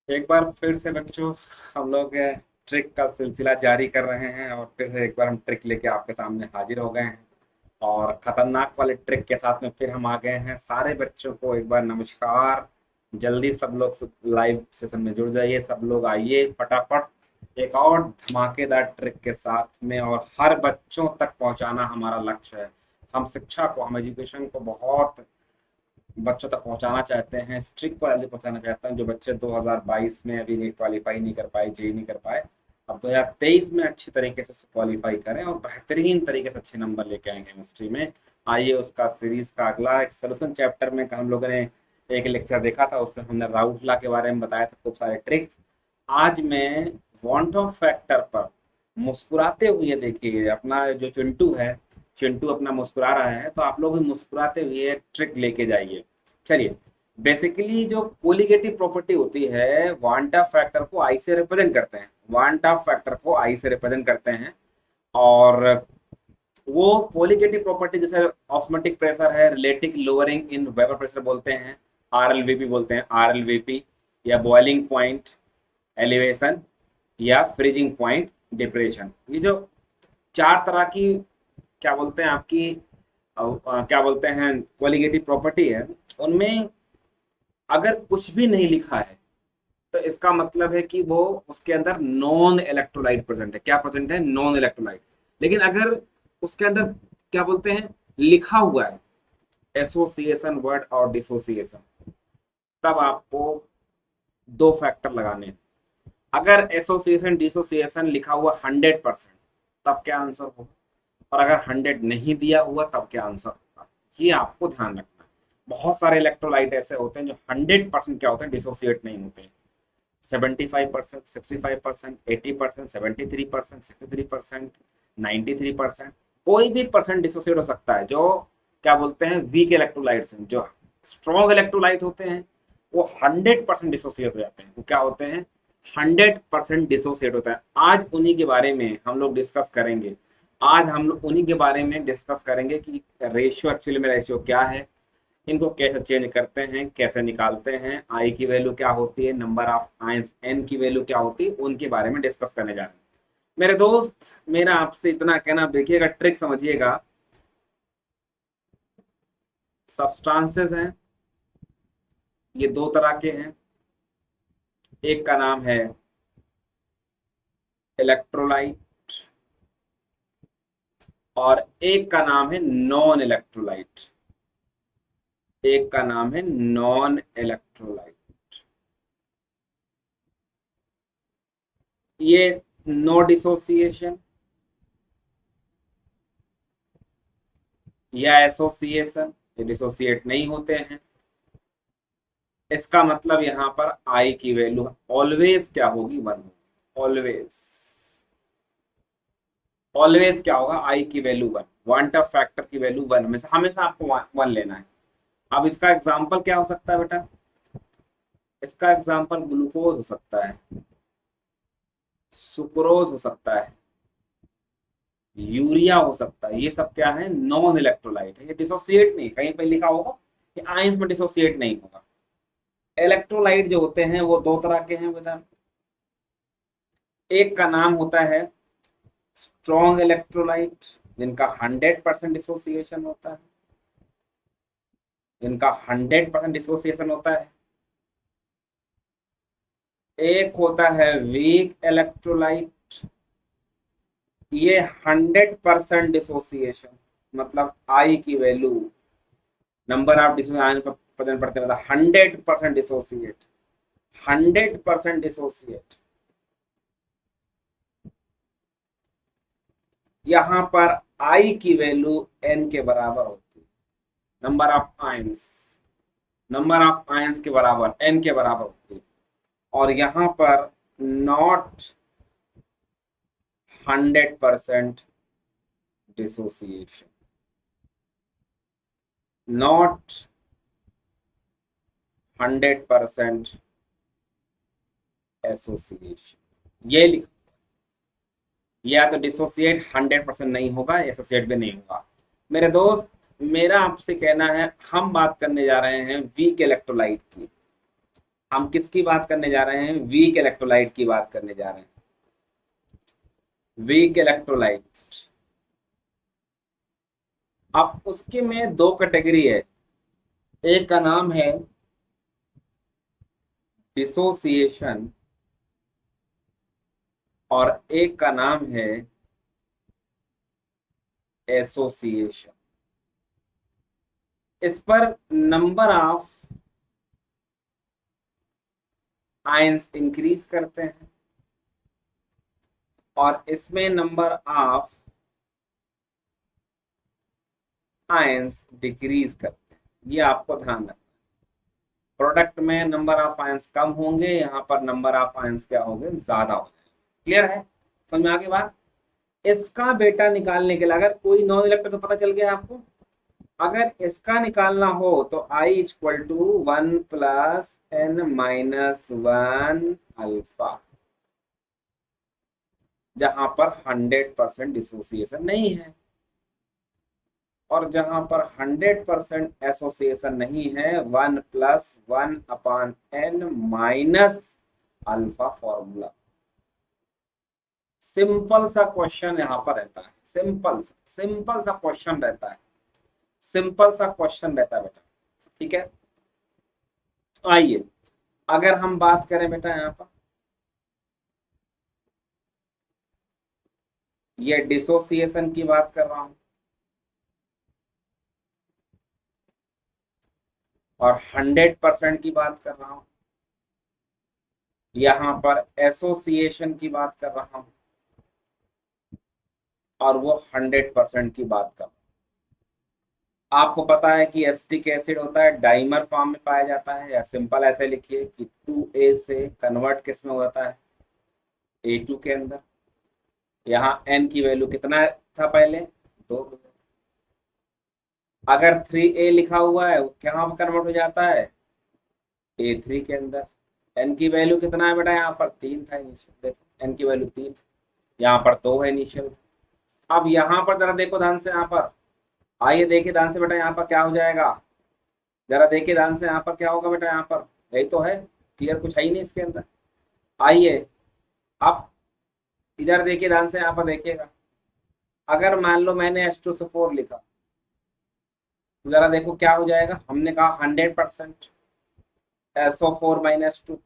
एक बार फिर से बच्चों हम लोग ट्रिक का सिलसिला जारी कर रहे हैं और फिर से एक बार हम ट्रिक लेके आपके सामने हाजिर हो गए हैं। और खतरनाक वाले ट्रिक के साथ में फिर हम आ गए हैं। सारे बच्चों को एक बार नमस्कार। जल्दी सब लोग लाइव सेशन में जुड़ जाइए, सब लोग आइए फटाफट। एक और धमाकेदार ट्रिक के साथ में और हर बच्चों तक पहुंचाना हमारा लक्ष्य है। हम शिक्षा को, हम एजुकेशन को बहुत बच्चों तक पहुंचाना चाहते हैं, स्ट्रिक्ट को जल्दी पहुंचाना चाहते हैं। जो बच्चे 2022 में अभी नहीं क्वालिफाई नहीं कर पाए, जेई नहीं कर पाए, अब 2023 में अच्छी तरीके से क्वालिफाई करें और बेहतरीन तरीके से अच्छे नंबर लेके आएंगे केमिस्ट्री में। आइए उसका सीरीज का अगला एक सोल्यूशन चैप्टर में हम लोगों ने एक लेक्चर देखा था, उससे हमने राउट लॉ के बारे में बताया था, खूब सारे ट्रिक्स। आज मैं वांट ऑफ फैक्टर पर मुस्कुराते हुए, देखिए अपना जो चिंटू है, चिंटू अपना मुस्कुरा रहा है, तो आप लोग भी मुस्कुराते हुए ट्रिक लेके जाइए। चलिए, बेसिकली जो कोलिगेटिव प्रॉपर्टी होती है, वांटा फैक्टर को आई से रिप्रेजेंट करते हैं, वांटा फैक्टर को आई से रिप्रेजेंट करते हैं। और वो कोलिगेटिव प्रॉपर्टी जैसे ऑस्मोटिक प्रेशर है, relative lowering in vapour pressure बोलते हैं, आरएलवीपी बोलते हैं, आरएलवीपी, या बॉइलिंग पॉइंट एलिवेशन, या फ्रीजिंग पॉइंट डिप्रेशन। ये जो चार तरह की क्या बोलते हैं आपकी क्या बोलते हैं कोलिगेटिव प्रॉपर्टी है, उनमें अगर कुछ भी नहीं लिखा है तो इसका मतलब है कि वो उसके अंदर नॉन इलेक्ट्रोलाइट प्रेजेंट है। क्या प्रेजेंट है? Non electrolyte. लेकिन अगर उसके अंदर क्या बोलते हैं लिखा हुआ है एसोसिएशन वर्ड और डिसोसिएशन, तब आपको दो फैक्टर लगाने हैं। अगर एसोसिएशन डिसोसिएशन लिखा हुआ 100%, तब क्या आंसर होगा? और अगर 100 नहीं दिया हुआ तब क्या आंसर होगा? ये आपको ध्यान रखना है। बहुत सारे इलेक्ट्रोलाइट ऐसे होते हैं जो 100% क्या होते हैं, डिसोसिएट नहीं होते हैं। 75%, 65%, 80%, 73%, 63%, 93%, कोई भी परसेंट डिसोसिएट हो सकता है। जो क्या बोलते हैं वीक इलेक्ट्रोलाइट्स हैं, जो स्ट्रॉन्ग इलेक्ट्रोलाइट होते हैं, वो 100% डिसोसिएट हो जाते हैं। वो क्या होते हैं? 100% डिसोसिएट होता है। आज उन्हीं के बारे में हम लोग डिस्कस करेंगे। आज हम लोग उन्हीं के बारे में डिस्कस करेंगे कि रेशियो, एक्चुअली में रेशियो क्या है, इनको कैसे चेंज करते हैं, कैसे निकालते हैं, आई की वैल्यू क्या होती है, नंबर ऑफ आयंस एन की वैल्यू क्या होती है, उनके बारे में डिस्कस करने जा रहे हैं। मेरे दोस्त, मेरा आपसे इतना कहना, देखिएगा ट्रिक समझिएगा। सब्सटेंसेस हैं, ये दो तरह के हैं। एक का नाम है इलेक्ट्रोलाइट और एक का नाम है नॉन इलेक्ट्रोलाइट। एक का नाम है नॉन इलेक्ट्रोलाइट। ये नो डिसोसिएशन या एसोसिएशन, ये डिसोसिएट नहीं होते हैं। इसका मतलब यहाँ पर आई की वैल्यू ऑलवेज क्या होगी? 1 होगी। ऑलवेज, ऑलवेज क्या होगा? आई की वैल्यू 1, वांट ऑफ फैक्टर की वैल्यू 1, में से हमेशा आपको 1 लेना है। अब इसका एग्जाम्पल क्या हो सकता है बेटा? इसका एग्जाम्पल ग्लूकोज हो सकता है, सुक्रोज हो सकता है, यूरिया हो सकता है। ये सब क्या है? नॉन इलेक्ट्रोलाइट है। ये डिसोसिएट नहीं, कहीं पे लिखा होगा कि आयंस में डिसोसिएट नहीं होगा। इलेक्ट्रोलाइट जो होते हैं वो दो तरह के हैं बेटा। एक का नाम होता है स्ट्रॉन्ग इलेक्ट्रोलाइट, जिनका 100% डिसोसिएशन होता है, जिनका 100% डिसोसिएशन होता है। एक होता है वीक इलेक्ट्रोलाइट, ये 100% डिसोसिएशन, मतलब आई की value, number of dissociation present पड़ते हैं, मतलब 100% डिसोसिएट, 100% डिसोसिएट। यहां पर आई की वैल्यू एन के बराबर होती है, number of ions, number of ions के बराबर, एन के बराबर होती है। और यहां पर नॉट 100% डिसोसिएशन, नॉट 100% एसोसिएशन। ये लिख, या तो डिसोसिएट 100% नहीं होगा, एसोसिएट भी नहीं होगा। मेरे दोस्त, मेरा आपसे कहना है, हम बात करने जा रहे हैं वीक इलेक्ट्रोलाइट की। हम किसकी बात करने जा रहे हैं? वीक इलेक्ट्रोलाइट की बात करने जा रहे हैं। Weak electrolyte. अब उसके में दो कैटेगरी है। एक का नाम है डिसोसिएशन और एक का नाम है एसोसिएशन। इस पर नंबर ऑफ आयंस इंक्रीज करते हैं और इसमें नंबर ऑफ आयंस डिक्रीज करते हैं। ये आपको ध्यान रखना। प्रोडक्ट में नंबर ऑफ आयंस कम होंगे, यहाँ पर नंबर ऑफ आयंस क्या होंगे? ज्यादा होंगे। क्लियर है? समझ में आ गई बात? इसका बेटा निकालने के लिए अगर कोई नॉन इलेक्ट्रॉन, तो पता चल गया आपको। अगर इसका निकालना हो तो I equal to 1 + n - 1 alpha, जहां पर 100% डिसोसिएशन नहीं है और जहां पर 100% एसोसिएशन नहीं है, 1 + 1/n - अल्फा फॉर्मूला। सिंपल सा क्वेश्चन यहां पर रहता है। सिंपल सा क्वेश्चन रहता है। सिंपल सा क्वेश्चन रहता है बेटा। ठीक है, आइए अगर हम बात करें बेटा, यहाँ पर ये डिसोसिएशन की बात कर रहा हूं और 100% की बात कर रहा हूं। यहां पर एसोसिएशन की बात कर रहा हूं और वो 100% की बात कर रहा हूं। आपको पता है कि एसिटिक एसिड होता है, डाइमर फॉर्म में पाया जाता है, या सिंपल ऐसे लिखिए कि 2A से कन्वर्ट किस में होता है? A2 के अंदर। यहाँ N की वैल्यू कितना था पहले? 2। अगर 3A लिखा हुआ है वो कहाँ पर कन्वर्ट हो जाता है? A3 के अंदर। N की वैल्यू कितना है बेटा? यहाँ पर 3 था इनिशियल, देखो N की वैल्यू 3, यहाँ पर 2 है इनिशियल। अब यहाँ पर जरा देखो ध्यान से, यहाँ पर आइए देखिए ध्यान से बेटा, यहाँ पर क्या हो जाएगा? जरा देखिए ध्यान से, यहाँ पर क्या होगा बेटा? यहाँ पर यही तो है, क्लियर कुछ है ही नहीं इसके अंदर। आइए अब इधर देखिए ध्यान से, यहाँ पर देखिएगा। अगर मान लो मैंने H2SO4 लिखा, तो जरा देखो क्या हो जाएगा। हमने कहा 100% SO4 - 2,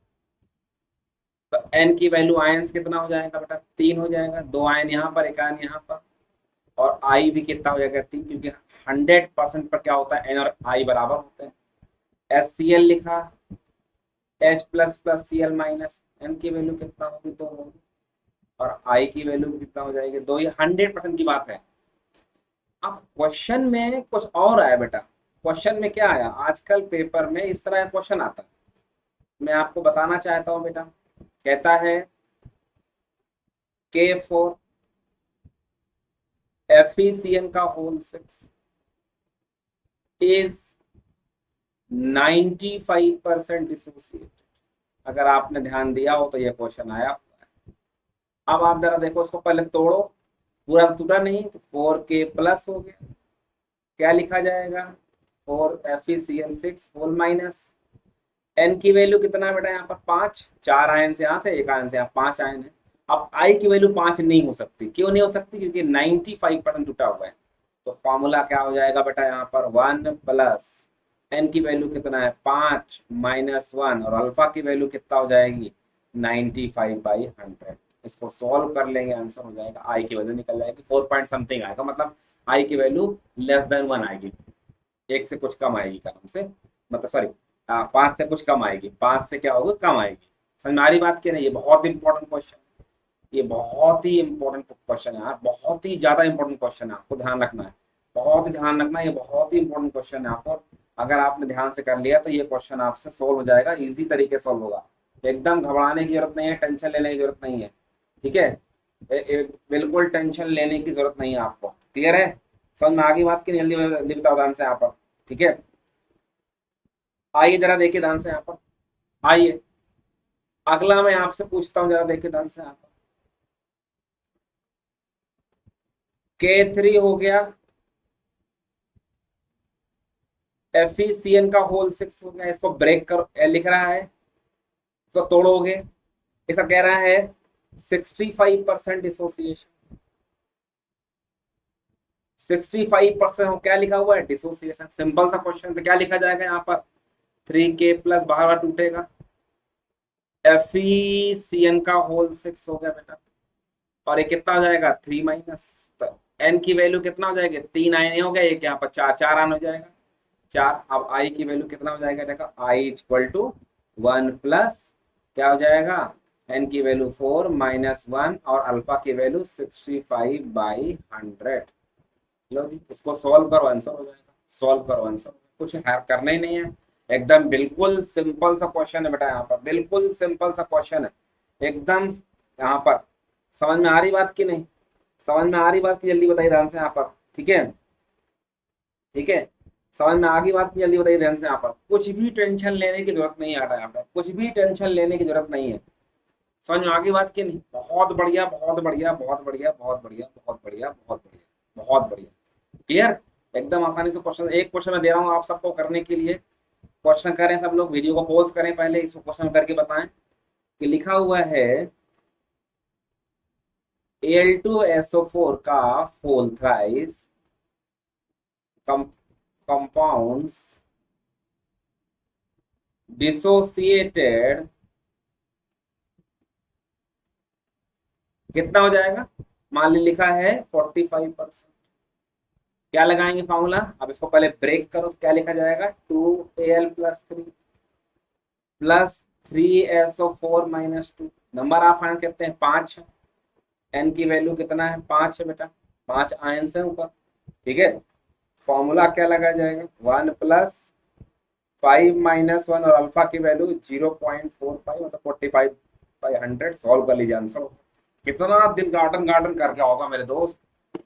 तो N की वैल्यू आयंस कितना हो जाएगा बेटा? 3 हो जाएगा। 2 आयन यहाँ पर, एक आयन यहाँ पर, और I भी कितना हो जाएगा? 3, क्योंकि 100% पर क्या होता है? N और I बराबर होते हैं। HCl लिखा, H++Cl-, N की वैल्यू कितना होगी? 2 होगी और I की वैल्यू कितना हो जाएगी? 2। ये 100% की बात है। अब क्वेश्चन में कुछ और आया बेटा। क्वेश्चन में क्या आया? आजकल पेपर में इस तरह का क्वेश्चन आता है, मैं आपको बताना चाहता हूं बेटा। कहता है K4 FeCN का होल 6 इज 95% डिसोसिएटेड। अगर आपने ध्यान दिया हो तो ये क्वेश्चन आया हुआ है। अब आप जरा देखो, इसको पहले तोड़ो, पूरा टूटा नहीं तो 4K+ हो गया। क्या लिखा जाएगा? 4FeCN6 होल माइनस N की वैल्यू कितना है बेटा? यहाँ पर 5, 4 आयन से यहाँ से, एक आयन से यहाँ, 5 आयन है। अब I की वैल्यू 5 नहीं हो सकती। क्यों नहीं हो सकती? क्योंकि 95% टूटा हुआ है। तो फॉर्मूला क्या हो जाएगा बेटा? यहाँ पर 1 + N की वैल्यू कितना है? 5 - 1, और अल्फा की वैल्यू कितना हो जाएगी? 95/100। इसको सॉल्व कर लेंगे, आंसर हो जाएगा। I की वैल्यू निकल जाएगी 4 पॉइंट समथिंग आएगा, मतलब I की वैल्यू <<1 आएगी, एक से कुछ कम आएगी कदम से, मतलब सॉरी 5 से कुछ कम आएगी, 5 से क्या होगा? कम आएगी। समझ में आ रही बात की नहीं? ये बहुत इंपॉर्टेंट क्वेश्चन, ये बहुत ही इंपॉर्टेंट क्वेश्चन है यार, बहुत ही ज्यादा इंपॉर्टेंट क्वेश्चन है, आपको ध्यान रखना है। बहुत ही ध्यान रखना है, ये बहुत ही इंपॉर्टेंट क्वेश्चन है आपको। अगर आपने ध्यान से कर लिया तो ये क्वेश्चन आपसे सोल्व हो जाएगा, इजी तरीके से सोल्व होगा। एकदम घबराने की जरूरत नहीं है, टेंशन लेने की जरूरत नहीं है। ठीक है, बिल्कुल टेंशन लेने की जरूरत नहीं है आपको। क्लियर है? समझ में आ गई बात की? जल्दी जल्दी बताओ ध्यान से यहाँ पर। ठीक है, आइए जरा देखिए ध्यान से यहाँ पर। आइए अगला मैं आपसे पूछता हूँ, जरा देखिए ध्यान से यहाँ पर। K3 हो गया, FeCN का होल 6 हो गया। इसको ब्रेक कर लिख रहा है इसको तोड़ोगे, ऐसा कह रहा है 65% डिसोसिएशन, 65% क्या लिखा हुआ है, डिसोसिएशन। सिंपल सा क्वेश्चन, तो क्या लिखा जाएगा यहाँ पर, 3k प्लस बाहर बाहर टूटेगा, FeCN का होल 6 हो गया बेटा, और ये कितना हो जाएगा 3 माइनस, तो एन की वैल्यू कितना हो जाएगी, 3 आयन हो गया, एक यहाँ पर 4 आन हो जाएगा, 4। अब आई की वैल्यू कितना हो जाएगा, देखा आई इक्वल टू 1 प्लस क्या हो जाएगा, एन की वैल्यू 4 माइनस 1 और अल्फा की वैल्यू 65/100। लो जी, इसको सॉल्व करो, आंसर हो जाएगा, सॉल्व करो आंसर, कुछ करना ही नहीं है, एकदम बिल्कुल सिंपल सा क्वेश्चन है बेटा, यहाँ पर बिल्कुल सिंपल सा क्वेश्चन है एकदम। यहाँ पर समझ में आ रही बात की नहीं, समझ में आ रही बात की, जल्दी बताइए ध्यान से यहाँ पर, ठीक है, ठीक है, समझ में आ गई बात की, जल्दी बताइए ध्यान से यहाँ पर, कुछ भी टेंशन लेने की जरूरत नहीं आ रहा है यहाँ पर, कुछ भी टेंशन लेने की जरूरत नहीं है, समझ में आ गई बात की नहीं, बहुत बढ़िया बहुत बढ़िया बहुत बढ़िया बहुत बढ़िया बहुत बढ़िया बहुत बढ़िया बहुत बढ़िया, क्लियर, एकदम आसानी से क्वेश्चन, एक क्वेश्चन मैं दे रहा हूँ आप सबको करने के लिए, क्वेश्चन करें सब लोग, वीडियो को पॉज करें, पहले इसको क्वेश्चन करके बताएं कि लिखा हुआ है Al2SO4 का होल थ्राइस compounds dissociated कितना हो जाएगा, मान ली लिखा है 45%, क्या लगाएंगे फॉर्मूला, अब इसको पहले ब्रेक करो, तो क्या लिखा जाएगा 2Al+3 plus 3SO4 - 2, number of ion कहते हैं 5, एन की वैल्यू कितना है 5 है बेटा, 5 आयन से ऊपर, ठीक है, फॉर्मूला क्या लगा जाएगा 1 प्लस 5 - 1 और अल्फा की वैल्यू 0.45 मतलब 45/100, सॉल्व कर लीजिए आंसर। कितना दिल गार्डन गार्डन कर गया होगा मेरे दोस्त,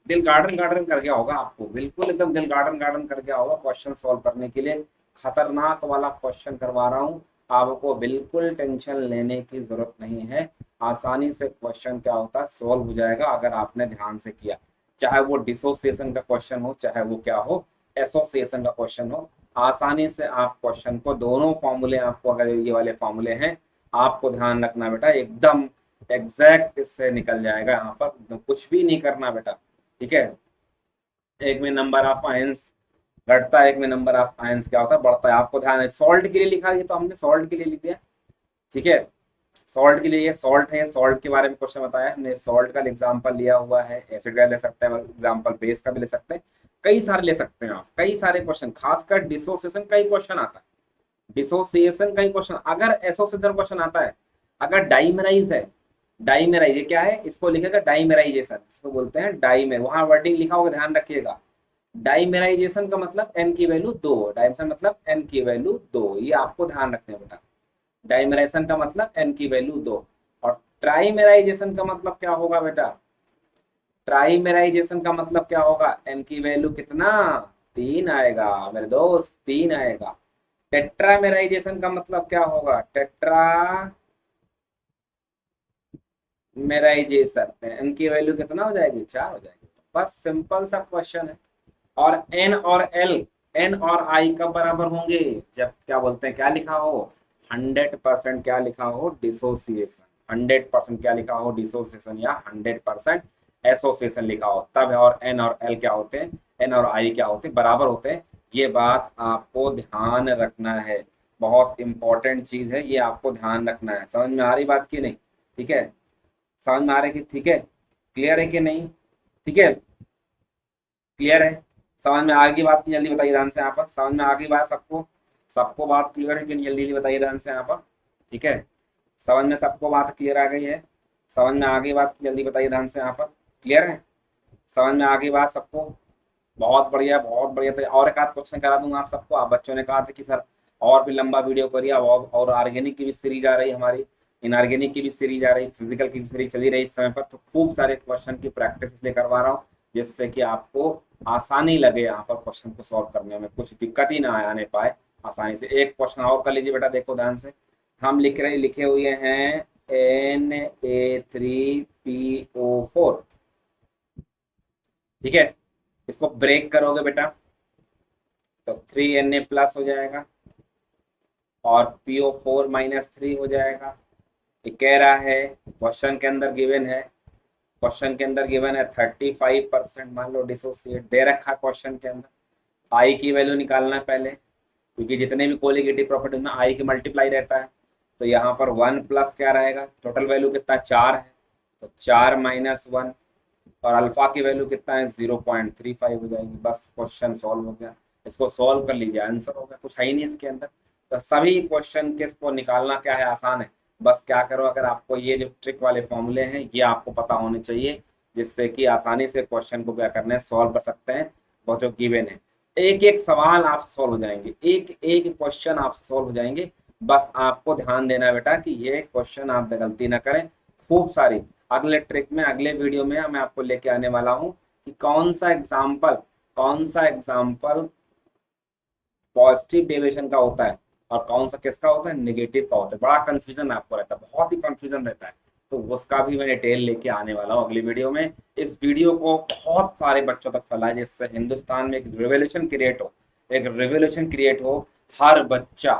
दिल गार्डन गार्डन कर गया होगा आपको, बिल्कुल एकदम दिल गार्डन गार्डन कर गया होगा क्वेश्चन सॉल्व करने के लिए, खतरनाक वाला क्वेश्चन करवा रहा हूँ, आपको बिल्कुल टेंशन लेने की जरूरत नहीं है, आसानी से क्वेश्चन क्या होता है सॉल्व हो जाएगा अगर आपने ध्यान से किया, चाहे वो डिसोसिएशन का क्वेश्चन हो, चाहे वो क्या हो एसोसिएशन का क्वेश्चन हो, आसानी से आप क्वेश्चन को, दोनों फॉर्मूले आपको, अगर ये वाले फॉर्मूले हैं आपको ध्यान रखना बेटा, एकदम एग्जैक्ट इससे निकल जाएगा, यहाँ पर तो कुछ भी नहीं करना बेटा, ठीक है, एक में नंबर ऑफ आयंस घटता है, एक में नंबर ऑफ आयंस क्या होता है बढ़ता है, आपको ध्यान है, सॉल्ट के लिए लिखा है, ये तो हमने सॉल्ट के लिए लिख दिया, ठीक है, सॉल्ट के लिए ये सॉल्ट है, सॉल्ट के बारे में क्वेश्चन बताया हमने, सॉल्ट का एग्जांपल लिया हुआ है, एसिड का ले सकते हैं एग्जांपल, बेस का भी ले सकते हैं, कई सारे ले सकते हैं आप, कई सारे क्वेश्चन, खासकर डिसोसिएशन का ही क्वेश्चन आता है, डिसोसिएशन का ही क्वेश्चन, अगर एसोसिएशन क्वेश्चन आता है, अगर डाइमराइज है, डाइमेराइज ये क्या है, इसको लिखेगा डाइमेराइजेशन, इसको बोलते हैं डाइमेर, वहां वर्डिंग लिखा होगा ध्यान रखिएगा, डाइमेराइजेशन का मतलब एन की वैल्यू 2, डाइमेराइजेशन मतलब एन की वैल्यू 2, ये आपको ध्यान रखना है बेटा, डाइमेराइजेशन का मतलब एन की वैल्यू 2, और ट्राइमेराइजेशन का मतलब क्या होगा बेटा, ट्राइमेराइजेशन का मतलब क्या होगा, एन की वैल्यू कितना 3 आएगा मेरे दोस्त, 3 आएगा, टेट्रामेराइजेशन का मतलब क्या होगा, टेट्रामेराइजेशन, एन की वैल्यू कितना हो जाएगी 4 हो जाएगी, बस सिंपल सा क्वेश्चन है, और एन और एल, एन और आई कब बराबर होंगे, जब क्या बोलते हैं क्या लिखा हो 100% क्या लिखा हो डिसोसिएशन, 100% क्या लिखा हो डिसोसिएशन या 100% एसोसिएशन लिखा हो, तब है, और एन और एल क्या होते हैं, एन और आई क्या होते हैं बराबर होते हैं, ये बात आपको ध्यान रखना है, बहुत इंपॉर्टेंट चीज है, ये आपको ध्यान रखना है, समझ में आ रही बात की नहीं, ठीक है, समझ में आ रही है कि ठीक है, क्लियर है कि नहीं, ठीक है, क्लियर है, समझ में आ गई बात की, जल्दी बताइए ध्यान से यहाँ पर, समझ में आ गई बात सबको, सबको बात क्लियर है कि नहीं, जल्दी जल्दी बताइए ध्यान से यहाँ पर, ठीक है, समझ में सबको बात क्लियर आ गई है, समझ में आ गई बात की, जल्दी बताइए ध्यान से यहाँ पर, क्लियर है, समझ में आ गई बात सबको, बहुत बढ़िया बहुत बढ़िया, तो और एक आध क्वेश्चन करा दूंगा आप सबको, आप बच्चों ने कहा था कि सर और भी लंबा वीडियो करिए, और ऑर्गेनिक की भी सीरीज आ रही है हमारी, इनऑर्गेनिक की भी सीरीज आ रही, फिजिकल की भी सीरीज चली रही इस समय पर, तो खूब सारे क्वेश्चन की प्रैक्टिस इसलिए करवा रहा हूँ जिससे कि आपको आसानी लगे यहाँ पर क्वेश्चन को सॉल्व करने में, कुछ दिक्कत ही ना आने पाए, आसानी से। एक क्वेश्चन और कर लीजिए बेटा, देखो ध्यान से, हम लिखे हुए हैं Na3PO4, ठीक है, इसको ब्रेक करोगे बेटा तो 3Na+ हो जाएगा, और PO4 - 3 हो जाएगा। ये कह रहा है क्वेश्चन के अंदर गिवन है, 35%, मान लो डिसोसिएट दे रखा है क्वेश्चन के अंदर। आई की वैल्यू निकालना है पहले, क्योंकि जितने भी कोलिगेटिव प्रॉपर्टी में आई की मल्टीप्लाई रहता है। तो यहाँ पर 1 प्लस क्या रहेगा, टोटल वैल्यू कितना 4 है, तो 4 - 1, और अल्फा की वैल्यू कितना है 0.35 हो जाएगी। बस क्वेश्चन सॉल्व हो गया। इसको सॉल्व कर लीजिए, आंसर हो गया, कुछ है ही नहीं इसके अंदर। तो सभी क्वेश्चन के इसको निकालना क्या है, आसान है। बस क्या करो, अगर आपको ये जो ट्रिक वाले फॉर्मूले हैं ये आपको पता होने चाहिए, जिससे कि आसानी से क्वेश्चन को क्या करना है, सॉल्व कर सकते हैं। वो जो गिवन है, एक एक सवाल आप सॉल्व हो जाएंगे, एक एक क्वेश्चन आप सॉल्व हो जाएंगे। बस आपको ध्यान देना है बेटा कि ये क्वेश्चन आप गलती ना करें। खूब सारी अगले ट्रिक में, अगले वीडियो में मैं आपको लेके आने वाला हूँ कि कौन सा एग्जाम्पल पॉजिटिव डेविएशन का होता है और कौन सा किसका होता है, नेगेटिव का होता है। बड़ा कंफ्यूजन आपको रहता है, बहुत ही कंफ्यूजन रहता है। तो उसका भी मैं डिटेल लेके आने वाला हूँ अगली वीडियो में। इस वीडियो को बहुत सारे बच्चों तक फैलाए, जिससे हिंदुस्तान में एक रिवोल्यूशन क्रिएट हो, एक रिवोल्यूशन क्रिएट हो। हर बच्चा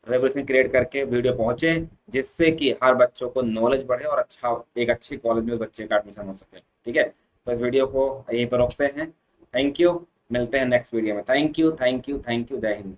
रेवोल्यूशन क्रिएट करके वीडियो पहुंचे, जिससे कि हर बच्चों को नॉलेज बढ़े और एक अच्छी कॉलेज में बच्चे का एडमिशन हो सके। ठीक है, तो इस वीडियो को यहीं पर रोकते हैं। थैंक यू, मिलते हैं नेक्स्ट वीडियो में। Thank you, thank you, thank you. जय हिंद।